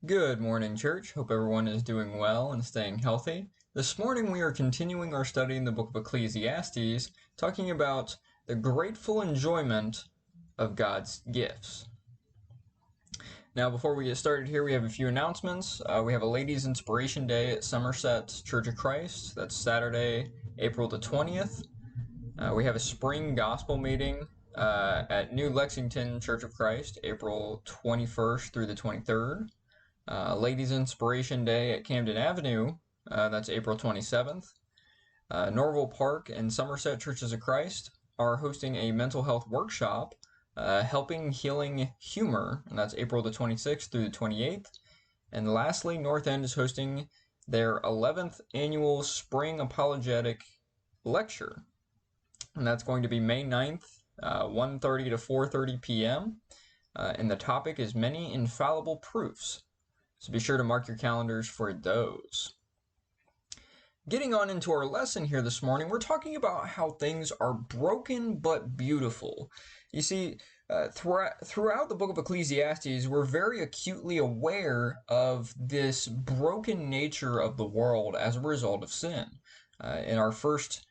Good morning, church. Hope everyone is doing well and staying healthy. This morning we are continuing our study in the book of Ecclesiastes, talking about the grateful enjoyment of God's gifts. Now, before we get started here, we have a few announcements. We have a Ladies' Inspiration Day at Somerset Church of Christ. That's Saturday, April the 20th. We have a Spring Gospel Meeting at New Lexington Church of Christ, April 21st through the 23rd. Ladies' Inspiration Day at Camden Avenue, that's April 27th. Norval Park and Somerset Churches of Christ are hosting a mental health workshop, Helping Healing Humor, and that's April the 26th through the 28th. And lastly, North End is hosting their 11th annual Spring Apologetic Lecture, and that's going to be May 9th, 1:30 to 4:30 p.m., and the topic is Many Infallible Proofs. So be sure to mark your calendars for those. Getting on into our lesson here this morning, we're talking about how things are broken but beautiful. You see, throughout the book of Ecclesiastes, we're very acutely aware of this broken nature of the world as a result of sin. In our first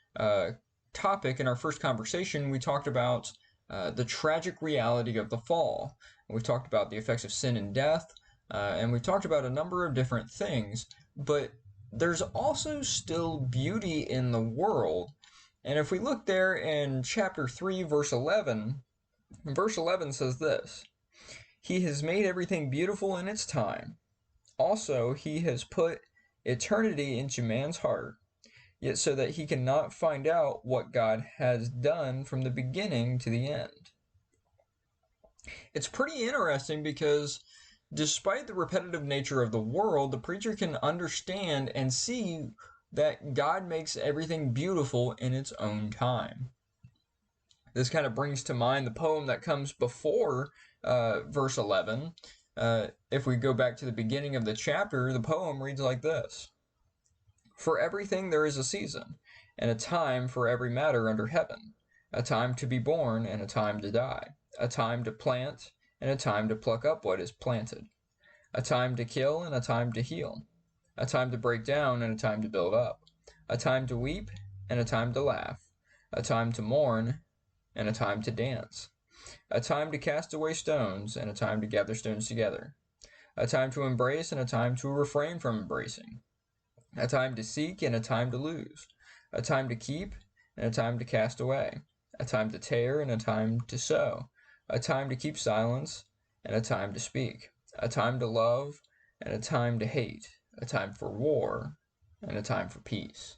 topic, in our first conversation, we talked about the tragic reality of the fall. We've talked about the effects of sin and death. And we've talked about a number of different things, but there's also still beauty in the world. And if we look there in chapter 3, verse 11 says this: He has made everything beautiful in its time. Also, he has put eternity into man's heart, yet so that he cannot find out what God has done from the beginning to the end. It's pretty interesting because despite the repetitive nature of the world, the preacher can understand and see that God makes everything beautiful in its own time. This kind of brings to mind the poem that comes before verse 11. If we go back to the beginning of the chapter, the poem reads like this: For everything there is a season, and a time for every matter under heaven, a time to be born and a time to die, a time to plant and a time to pluck up what is planted, a time to kill and a time to heal, a time to break down and a time to build up, a time to weep and a time to laugh, a time to mourn and a time to dance, a time to cast away stones and a time to gather stones together, a time to embrace and a time to refrain from embracing, a time to seek and a time to lose, a time to keep and a time to cast away, a time to tear and a time to sow, a time to keep silence and a time to speak, a time to love and a time to hate, a time for war and a time for peace.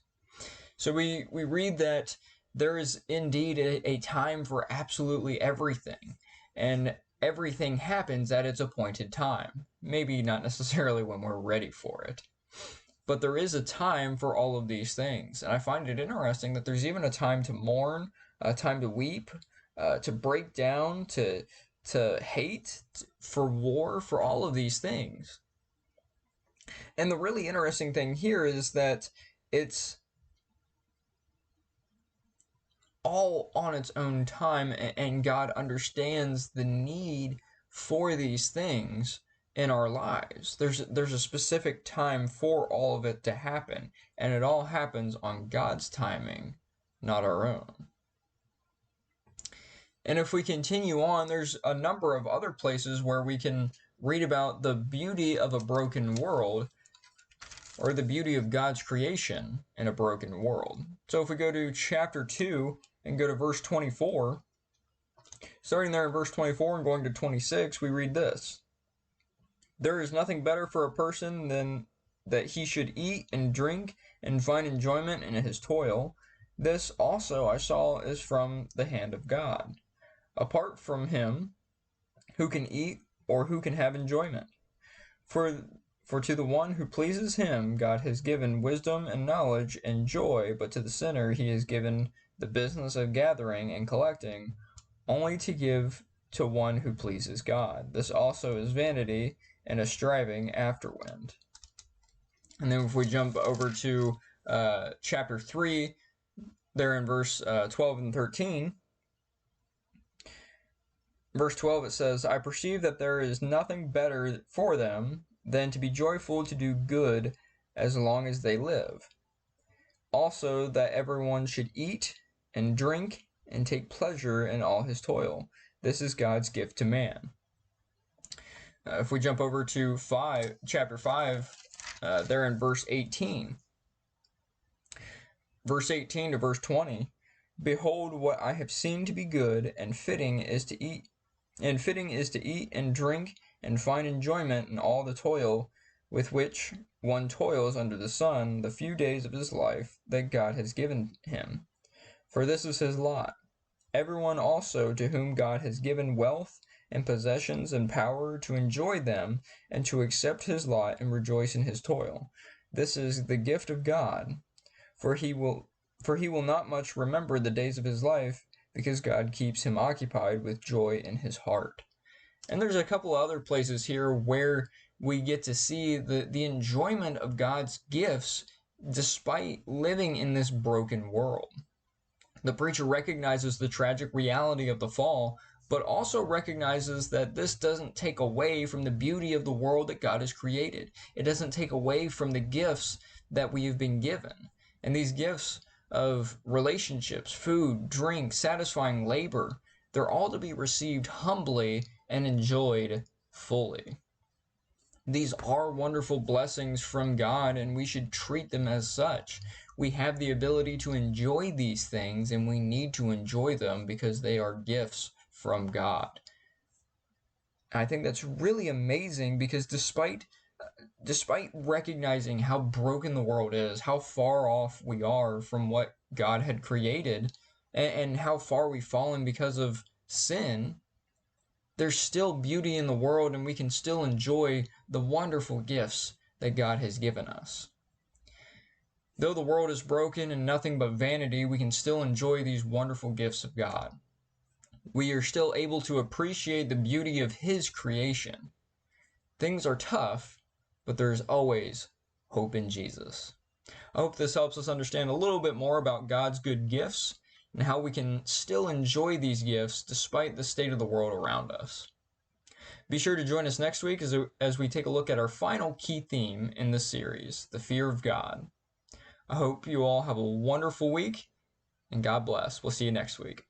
So we read that there is indeed a time for absolutely everything, and everything happens at its appointed time. Maybe not necessarily when we're ready for it, but there is a time for all of these things. And I find it interesting that there's even a time to mourn, a time to weep, to break down, to hate, for war, for all of these things. And the really interesting thing here is that it's all on its own time, and God understands the need for these things in our lives. There's a specific time for all of it to happen, and it all happens on God's timing, not our own. And if we continue on, there's a number of other places where we can read about the beauty of a broken world, or the beauty of God's creation in a broken world. So if we go to chapter 2 and go to verse 24, starting there in verse 24 and going to 26, we read this: There is nothing better for a person than that he should eat and drink and find enjoyment in his toil. This also I saw is from the hand of God. Apart from him, who can eat or who can have enjoyment? For to the one who pleases him, God has given wisdom and knowledge and joy, but to the sinner he has given the business of gathering and collecting, only to give to one who pleases God. This also is vanity and a striving after wind. And then if we jump over to chapter 3, there in verse 12 and 13, Verse 12, it says, I perceive that there is nothing better for them than to be joyful to do good as long as they live. Also, that everyone should eat and drink and take pleasure in all his toil. This is God's gift to man. If we jump over to chapter 5, there in verse 18. Verse 18 to verse 20. Behold, what I have seen to be good and fitting is to eat and drink and find enjoyment in all the toil with which one toils under the sun the few days of his life that God has given him. For this is his lot. Everyone also to whom God has given wealth and possessions and power to enjoy them and to accept his lot and rejoice in his toil. This is the gift of God, for he will not much remember the days of his life, because God keeps him occupied with joy in his heart. And there's a couple other places here where we get to see the enjoyment of God's gifts despite living in this broken world. The preacher recognizes the tragic reality of the fall, but also recognizes that this doesn't take away from the beauty of the world that God has created. It doesn't take away from the gifts that we have been given. And these gifts of relationships, food, drink, satisfying labor, they're all to be received humbly and enjoyed fully. These are wonderful blessings from God, and we should treat them as such. We have the ability to enjoy these things, and we need to enjoy them because they are gifts from God. And I think that's really amazing, because despite recognizing how broken the world is, how far off we are from what God had created, and how far we've fallen because of sin, there's still beauty in the world, and we can still enjoy the wonderful gifts that God has given us. Though the world is broken and nothing but vanity, we can still enjoy these wonderful gifts of God. We are still able to appreciate the beauty of His creation. Things are tough, but there's always hope in Jesus. I hope this helps us understand a little bit more about God's good gifts and how we can still enjoy these gifts despite the state of the world around us. Be sure to join us next week as we take a look at our final key theme in this series, the fear of God. I hope you all have a wonderful week, and God bless. We'll see you next week.